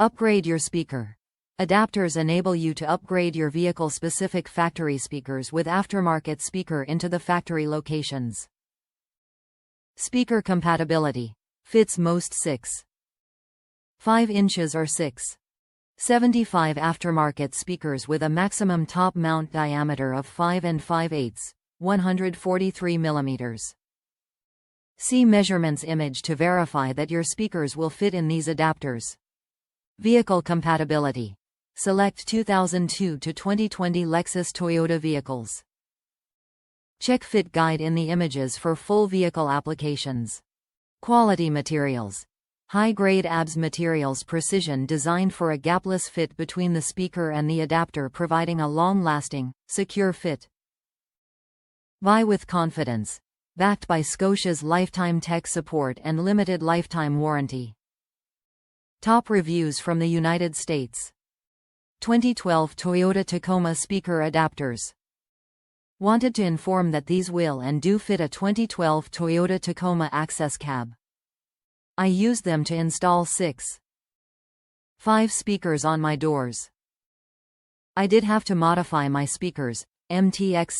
Upgrade your speaker. Adapters enable you to upgrade your vehicle-specific factory speakers with aftermarket speaker into the factory locations. Speaker compatibility. Fits most 6.5 inches or 6.75 aftermarket speakers with a maximum top mount diameter of 5 5/8, 143 mm. See measurements image to verify that your speakers will fit in these adapters. Vehicle compatibility. Select 2002 to 2020 Lexus Toyota Vehicles. Check fit guide in the images for full vehicle applications. Quality materials. High-grade ABS materials, precision designed for a gapless fit between the speaker and the adapter, providing a long-lasting, secure fit. Buy with confidence. Backed by Scosche's lifetime tech support and limited lifetime warranty. Top reviews from the United States. 2012 Toyota Tacoma speaker adapters. Wanted to inform that these will and do fit a 2012 Toyota Tacoma access cab. I used them to install 6.5 speakers on my doors. I did have to modify my speakers, MTX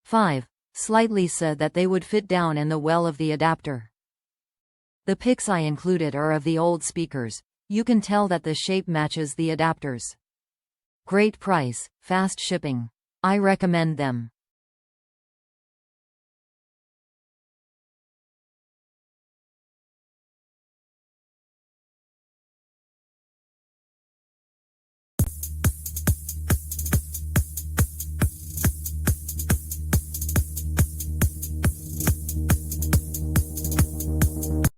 6.5, slightly so that they would fit down in the well of the adapter. The pics I included are of the old speakers. You can tell that the shape matches the adapters. Great price, fast shipping. I recommend them.